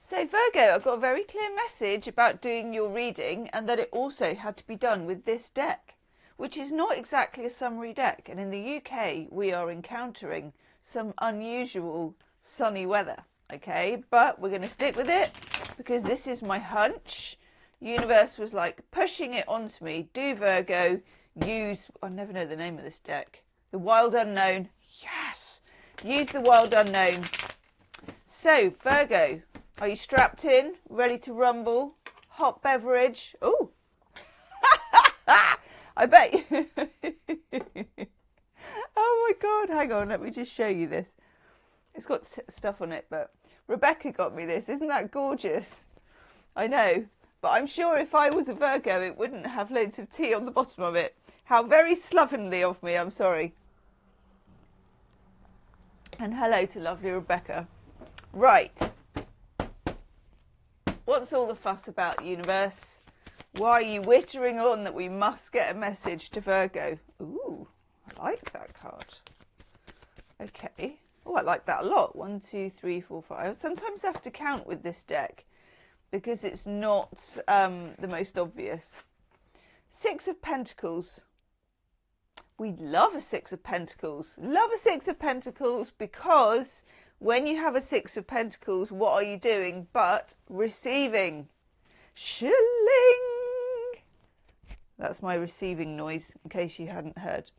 So Virgo, I've got a very clear message about doing your reading, and that it also had to be done with this deck, which is not exactly a summary deck. And in the UK, we are encountering some unusual sunny weather, okay? But we're going to stick with it because this is my hunch. Universe was like pushing it onto me. Do Virgo, use, I never know the name of this deck. The Wild Unknown. Yes! Use the Wild Unknown. So, Virgo, are you strapped in? Ready to rumble? Hot beverage? Ooh! I bet you... Oh my God, hang on, let me just show you this. It's got stuff on it, but Rebecca got me this. Isn't that gorgeous? I know, but I'm sure if I was a Virgo, it wouldn't have loads of tea on the bottom of it. How very slovenly of me, I'm sorry. And hello to lovely Rebecca. Right. What's all the fuss about, universe? Why are you wittering on that we must get a message to Virgo? Ooh, I like that card. Okay. Oh, I like that a lot. 1, 2, 3, 4, 5. Sometimes I have to count with this deck because it's not the most obvious. 6 of Pentacles. We love a 6 of Pentacles. Love a 6 of Pentacles because when you have a 6 of Pentacles, what are you doing but receiving? Shilling! That's my receiving noise, in case you hadn't heard.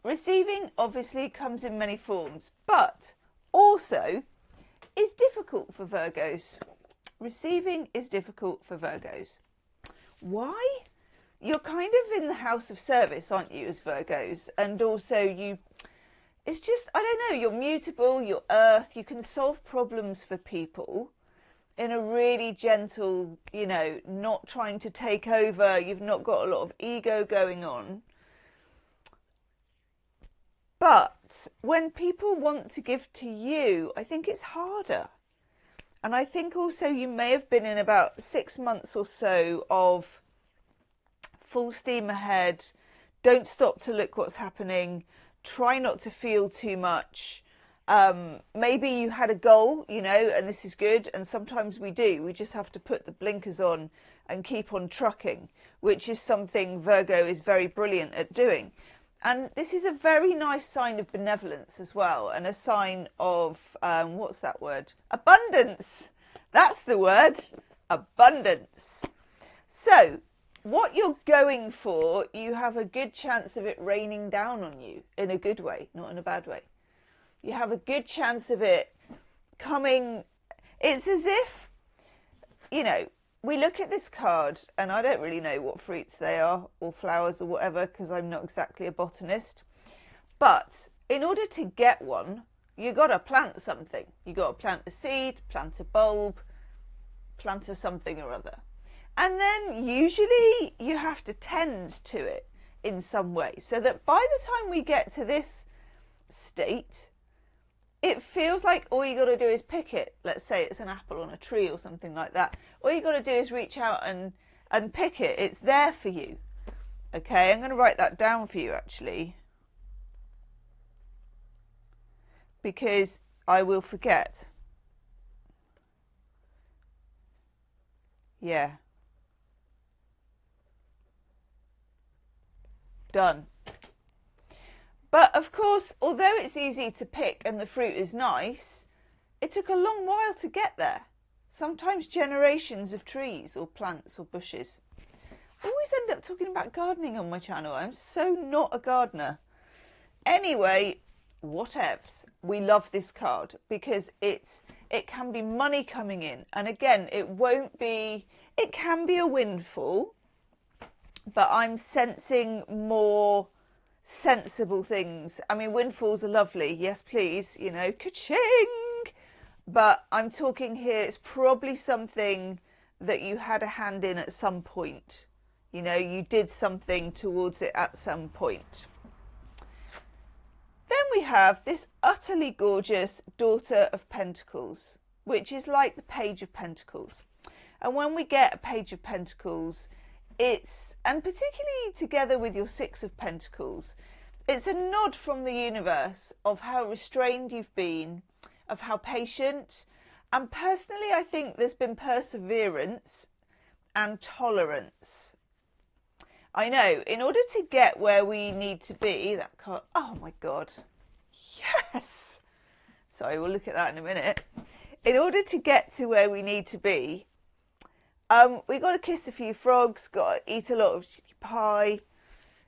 Receiving obviously comes in many forms, but also is difficult for Virgos. Receiving is difficult for Virgos. Why? You're kind of in the house of service, aren't you, as Virgos? And also it's just, I don't know, you're mutable, you're earth, you can solve problems for people in a really gentle, you know, not trying to take over, you've not got a lot of ego going on. But when people want to give to you, I think it's harder. And I think also you may have been in about 6 months or so of full steam ahead, don't stop to look what's happening, try not to feel too much. Maybe you had a goal, you know, and this is good, and sometimes we do. We just have to put the blinkers on and keep on trucking, which is something Virgo is very brilliant at doing. And this is a very nice sign of benevolence as well, and a sign of, what's that word? Abundance. That's the word. Abundance. So, what you're going for, you have a good chance of it raining down on you in a good way, not in a bad way. You have a good chance of it coming. It's as if, you know, we look at this card, and I don't really know what fruits they are or flowers or whatever, because I'm not exactly a botanist. But in order to get one, you got to plant something. You got to plant a seed, plant a bulb, plant a something or other. And then usually you have to tend to it in some way, so that by the time we get to this state, it feels like all you got to do is pick it. Let's say it's an apple on a tree or something like that. All you got to do is reach out and pick it. It's there for you. Okay, I'm going to write that down for you actually, because I will forget. Yeah. Done. But of course, although it's easy to pick and the fruit is nice, it took a long while to get there. Sometimes generations of trees or plants or bushes. I always end up talking about gardening on my channel. I'm so not a gardener. Anyway, whatevs. We love this card because it can be money coming in. And again, it can be a windfall, but I'm sensing more sensible things. I mean, windfalls are lovely, yes please, you know, ka-ching, but I'm talking here, it's probably something that you had a hand in at some point, you know, you did something towards it at some point. Then we have this utterly gorgeous Daughter of Pentacles, which is like the Page of Pentacles. And when we get a Page of Pentacles, and particularly together with your Six of Pentacles, it's a nod from the universe of how restrained you've been, of how patient, And personally, I think there's been perseverance and tolerance. I know, in order to get where we need to be, that card, oh my God, yes! Sorry, we'll look at that in a minute. In order to get to where we need to be, we got to kiss a few frogs, got to eat a lot of pie.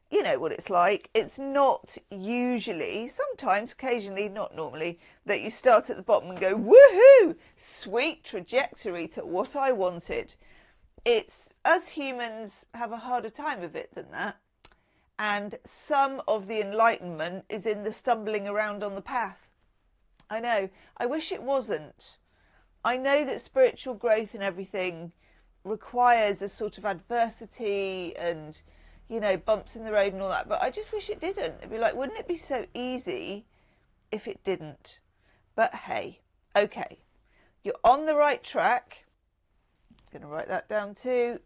You know what it's like. It's not usually, sometimes, occasionally, not normally, that you start at the bottom and go, woohoo, sweet trajectory to what I wanted. It's, us humans have a harder time of it than that. And some of the enlightenment is in the stumbling around on the path. I know. I wish it wasn't. I know that spiritual growth and everything requires a sort of adversity and, you know, bumps in the road and all that, but I just wish it didn't. It'd be like, wouldn't it be so easy if it didn't? But hey, okay, you're on the right track. I'm going to write that down too.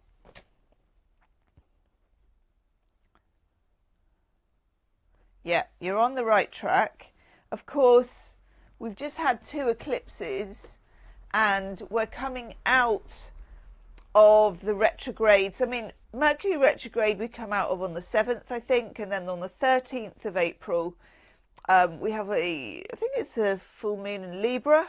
Yeah, you're on the right track. Of course, we've just had 2 eclipses and we're coming out of the retrogrades. I mean, Mercury retrograde we come out of on the 7th, I think, and then on the 13th of April, we have I think it's a full moon in Libra,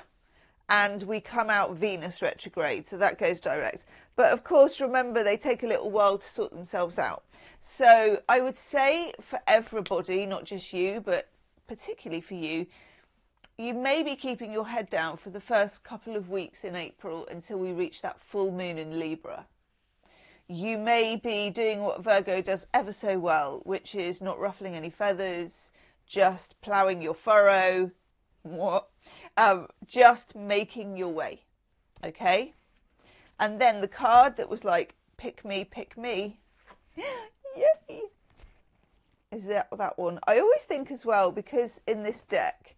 and we come out Venus retrograde, so that goes direct. But of course, remember, they take a little while to sort themselves out. So I would say for everybody, not just you, but particularly for you, you may be keeping your head down for the first couple of weeks in April until we reach that full moon in Libra. You may be doing what Virgo does ever so well, which is not ruffling any feathers, just ploughing your furrow, just making your way, okay? And then the card that was like, pick me, yay, is that one. I always think as well, because in this deck,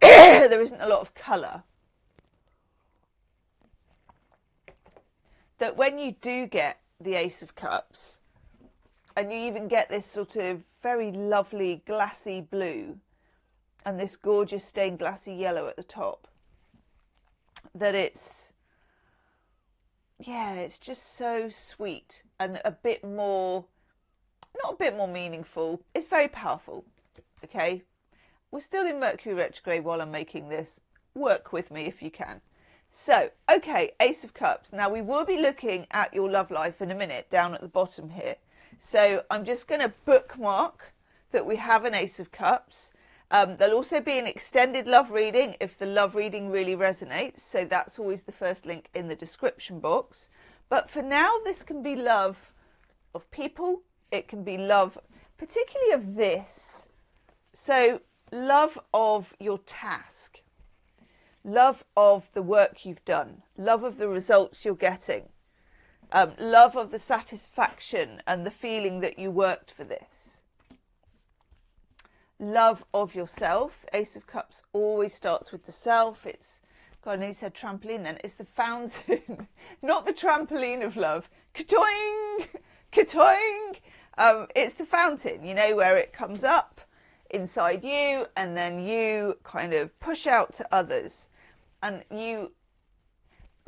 there isn't a lot of colour, that when you do get the Ace of Cups, and you even get this sort of very lovely glassy blue, and this gorgeous stained glassy yellow at the top, that it's, yeah, it's just so sweet and a bit more, not a bit more meaningful, it's very powerful, okay? We're still in Mercury retrograde while I'm making this. Work with me if you can. So, okay, Ace of Cups. Now, we will be looking at your love life in a minute down at the bottom here. So, I'm just going to bookmark that we have an Ace of Cups. There'll also be an extended love reading if the love reading really resonates. So, that's always the first link in the description box. But for now, this can be love of people. It can be love, particularly of this. So, love of your task, love of the work you've done, love of the results you're getting, love of the satisfaction and the feeling that you worked for this, love of yourself. Ace of Cups always starts with the self. It's, God, I nearly said trampoline then. It's the fountain, not the trampoline of love. Ka-toing, ka-toing. It's the fountain, you know, where it comes up inside you and then you kind of push out to others. And you,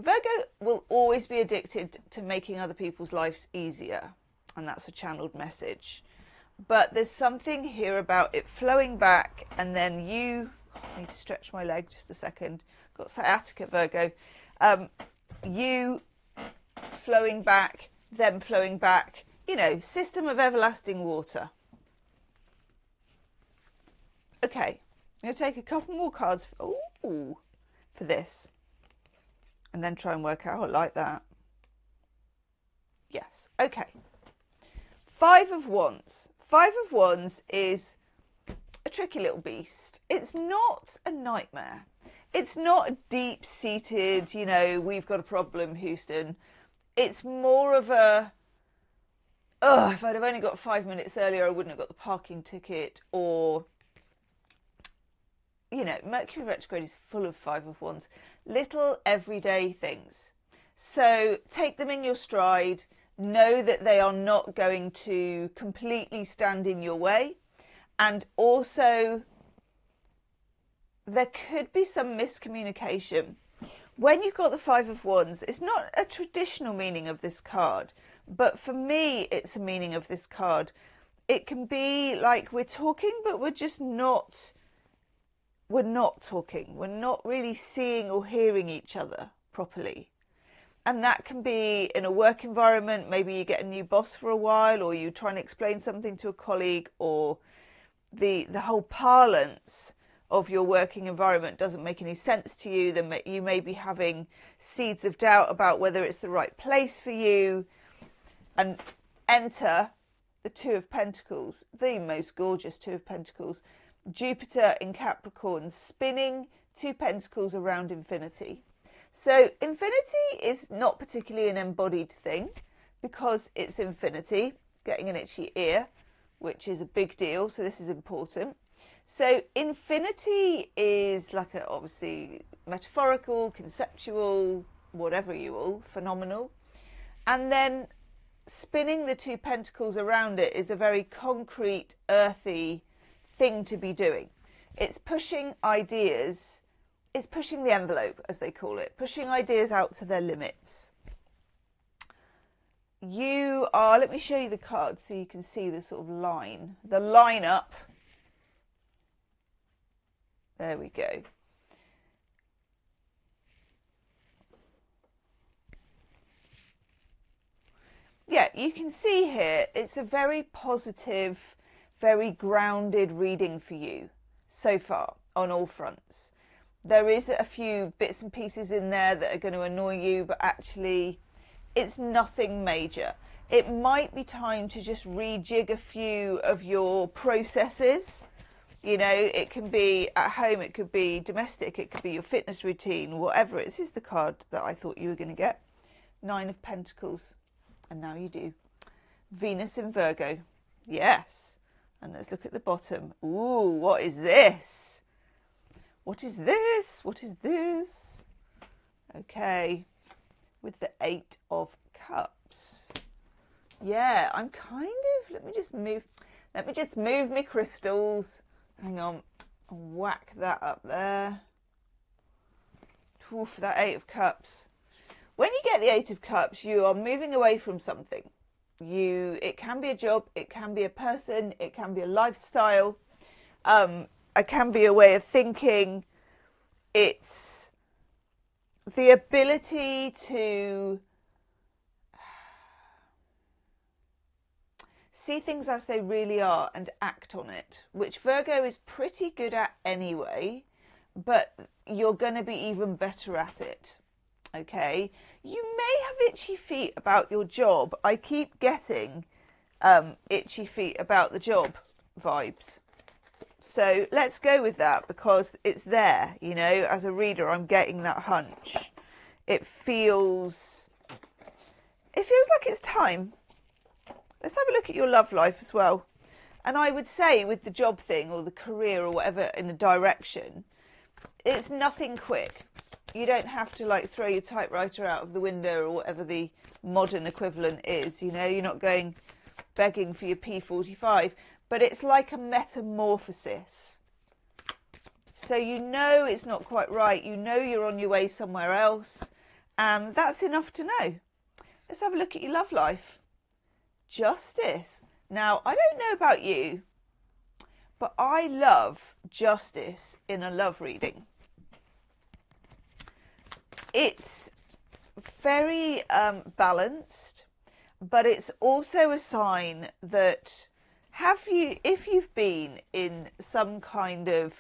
Virgo will always be addicted to making other people's lives easier, and that's a channeled message. But there's something here about it flowing back, and then you, I need to stretch my leg just a second, got sciatica, Virgo, you flowing back, them flowing back, you know, system of everlasting water. Okay, I'm going to take a couple more cards for this, and then try and work out like that. Yes, okay. 5 of Wands. 5 of Wands is a tricky little beast. It's not a nightmare. It's not a deep-seated, you know, we've got a problem, Houston. It's more of a, if I'd have only got 5 minutes earlier, I wouldn't have got the parking ticket, or, you know, Mercury retrograde is full of 5 of Wands. Little everyday things. So take them in your stride. Know that they are not going to completely stand in your way. And also, there could be some miscommunication when you've got the Five of Wands, it's not a traditional meaning of this card, but for me, it's a meaning of this card. It can be like we're talking, but we're just not, we're not talking. We're not really seeing or hearing each other properly. And that can be in a work environment. Maybe you get a new boss for a while, or you try and explain something to a colleague, or the whole parlance of your working environment doesn't make any sense to you. Then you may be having seeds of doubt about whether it's the right place for you. And enter the Two of Pentacles, the most gorgeous Two of Pentacles. Jupiter in Capricorn, spinning two pentacles around infinity. So infinity is not particularly an embodied thing because it's infinity, getting an itchy ear, which is a big deal. So this is important. So infinity is like a, obviously metaphorical, conceptual, whatever you will, phenomenal. And then spinning the two pentacles around it is a very concrete, earthy thing to be doing. It's pushing ideas, it's pushing the envelope, as they call it, pushing ideas out to their limits. You are, let me show you the cards so you can see the sort of line, the line up. There we go. Yeah, you can see here, it's a very positive, very grounded reading for you so far on all fronts. There is a few bits and pieces in there that are going to annoy you, but actually it's nothing major. It might be time to just rejig a few of your processes. You know, it can be at home, it could be domestic, it could be your fitness routine, whatever it is. This is the card that I thought you were going to get. Nine of Pentacles. And now you do. Venus in Virgo. Yes. And let's look at the bottom. Ooh, what is this? What is this? What is this? Okay. With the Eight of Cups. Yeah, I'm kind of, let me just move my crystals. Hang on. I'll whack that up there. Oof, that Eight of Cups. When you get the Eight of Cups, you are moving away from something. It can be a job, it can be a person, it can be a lifestyle, it can be a way of thinking. It's the ability to see things as they really are and act on it, which Virgo is pretty good at anyway, but you're going to be even better at it. Okay, you may have itchy feet about your job. I keep getting itchy feet about the job vibes. So let's go with that because it's there, you know, as a reader, I'm getting that hunch. It feels like it's time. Let's have a look at your love life as well. And I would say with the job thing or the career or whatever in a direction, it's nothing quick. You don't have to like throw your typewriter out of the window or whatever the modern equivalent is. You know, you're not going begging for your P45, but it's like a metamorphosis. So you know it's not quite right. You know you're on your way somewhere else. And that's enough to know. Let's have a look at your love life. Justice. Now, I don't know about you, but I love justice in a love reading. It's very balanced, but it's also a sign that if you've been in some kind of,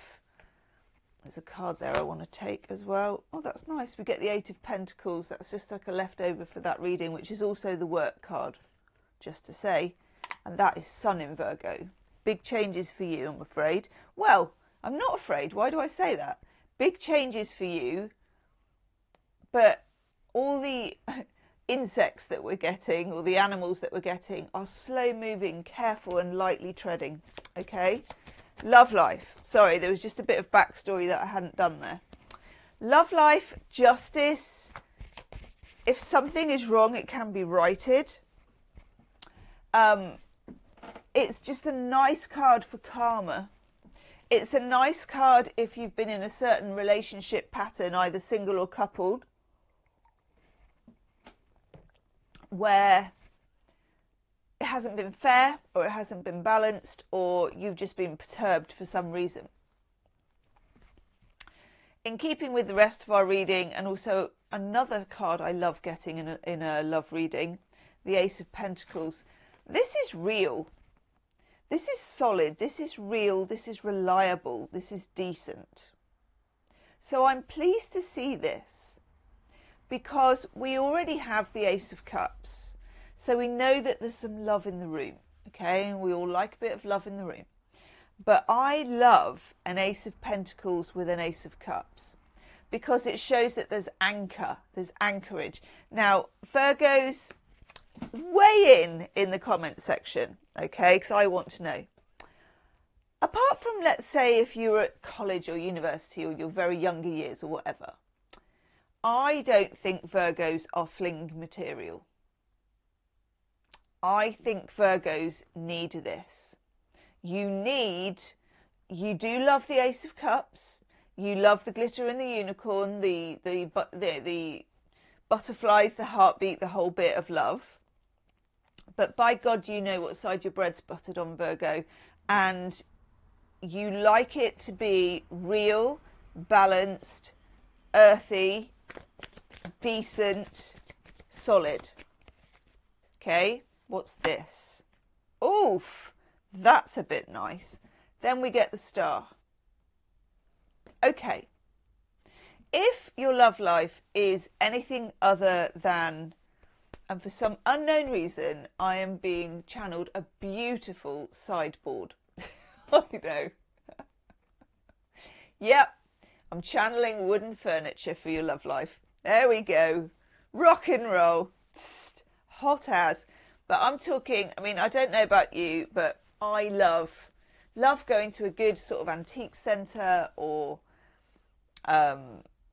there's a card there I want to take as well. Oh, that's nice. We get the Eight of Pentacles. That's just like a leftover for that reading, which is also the work card, just to say. And that is Sun in Virgo. Big changes for you, I'm afraid. Well, I'm not afraid. Why do I say that? Big changes for you. But all the insects that we're getting, or the animals that we're getting, are slow moving, careful and lightly treading. Okay? Love life. Sorry, there was just a bit of backstory that I hadn't done there. Love life, justice. If something is wrong, it can be righted. It's just a nice card for karma. It's a nice card if you've been in a certain relationship pattern, either single or coupled, where it hasn't been fair or it hasn't been balanced, or you've just been perturbed for some reason. In keeping with the rest of our reading, and also another card I love getting in a love reading, the Ace of Pentacles. This is real. This is solid. This is real. This is reliable. This is decent. So I'm pleased to see this, because we already have the Ace of Cups. So we know that there's some love in the room, okay? And we all like a bit of love in the room. But I love an Ace of Pentacles with an Ace of Cups, because it shows that there's anchor, there's anchorage. Now, Virgos, weigh in the comments section, okay? Because I want to know. Apart from, let's say, if you're at college or university or your very younger years or whatever, I don't think Virgos are fling material. I think Virgos need this. You do love the Ace of Cups. You love the glitter and the unicorn, the butterflies, the heartbeat, the whole bit of love. But by God, you know what side your bread's buttered on, Virgo. And you like it to be real, balanced, earthy, decent, solid. Okay? What's this? Oof, that's a bit nice. Then we get the Star. Okay. If your love life is anything other than, and for some unknown reason, I am being channeled a beautiful sideboard. I know. Yep, I'm channeling wooden furniture for your love life. There we go. Rock and roll. Tst, hot as. But I'm talking, I mean, I don't know about you, but I love going to a good sort of antique centre or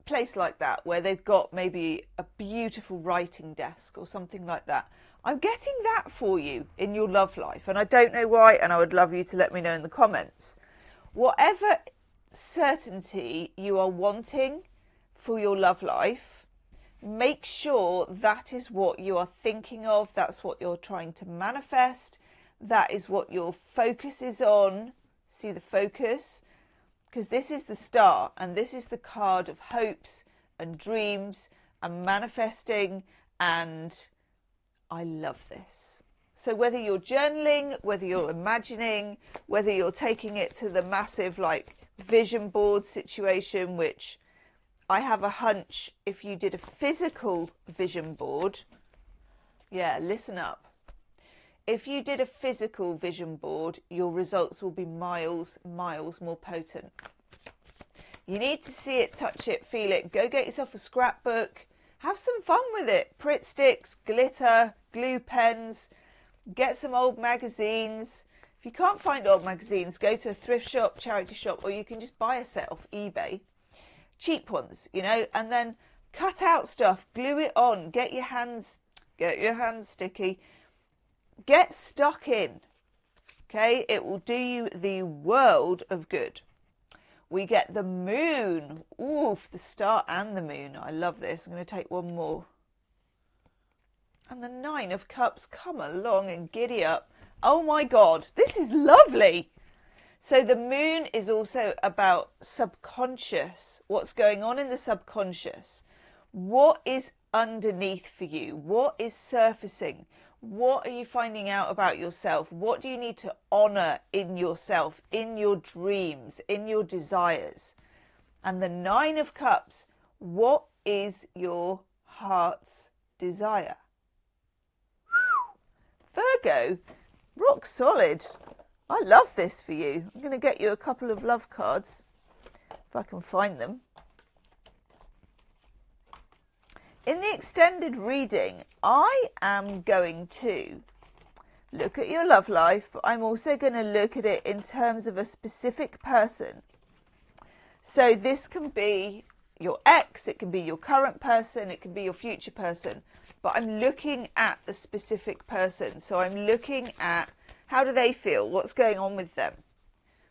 place like that, where they've got maybe a beautiful writing desk or something like that. I'm getting that for you in your love life, and I don't know why, and I would love you to let me know in the comments. Whatever certainty you are wanting for your love life, make sure that is what you are thinking of, that's what you're trying to manifest, that is what your focus is on. See the focus? Because this is the Star, and this is the card of hopes and dreams and manifesting, and I love this. So whether you're journaling, whether you're imagining, whether you're taking it to the massive like vision board situation, which I have a hunch if you did a physical vision board, yeah, listen up. If you did a physical vision board, your results will be miles more potent. You need to see it, touch it, feel it. Go get yourself a scrapbook. Have some fun with it. Pritt sticks, glitter, glue pens. Get some old magazines. If you can't find old magazines, go to a thrift shop, charity shop, or you can just buy a set off eBay. Cheap ones, you know, and then cut out stuff, glue it on, get your hands sticky, get stuck in, okay? It will do you the world of good. We get the Moon. Oof, the Star and the Moon. I love this. I'm going to take one more. And the Nine of Cups. Come along and giddy up. Oh my God, this is lovely. So the Moon is also about subconscious, what's going on in the subconscious. What is underneath for you? What is surfacing? What are you finding out about yourself? What do you need to honour in yourself, in your dreams, in your desires? And the Nine of Cups, what is your heart's desire? Virgo, rock solid. I love this for you. I'm going to get you a couple of love cards, if I can find them. In the extended reading, I am going to look at your love life, but I'm also going to look at it in terms of a specific person. So this can be your ex, it can be your current person, it can be your future person, but I'm looking at the specific person. So I'm looking at how do they feel? What's going on with them?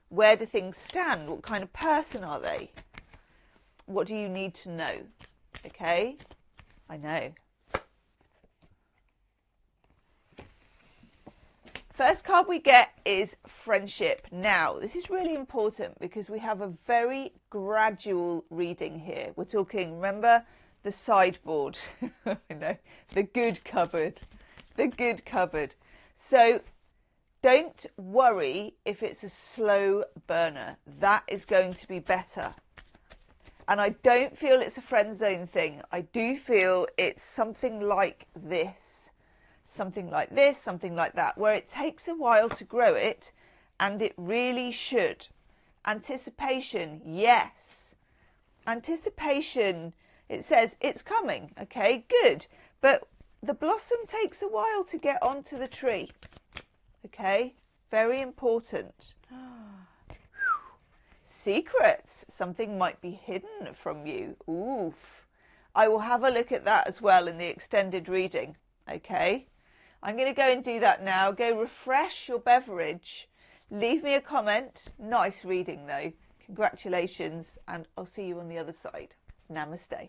Where do things stand? What kind of person are they? What do you need to know? Okay, I know. First card we get is friendship. Now, this is really important because we have a very gradual reading here. We're talking, remember, the sideboard. I know, the good cupboard. The good cupboard. So don't worry if it's a slow burner. That is going to be better. And I don't feel it's a friend zone thing. I do feel it's something like this. Something like this, something like that, where it takes a while to grow it, and it really should. Anticipation, yes. Anticipation, it says it's coming, okay, good. But the blossom takes a while to get onto the tree, okay, very important. Secrets, something might be hidden from you. Oof. I will have a look at that as well in the extended reading, okay. I'm going to go and do that now. Go refresh your beverage. Leave me a comment. Nice reading though. Congratulations, and I'll see you on the other side. Namaste.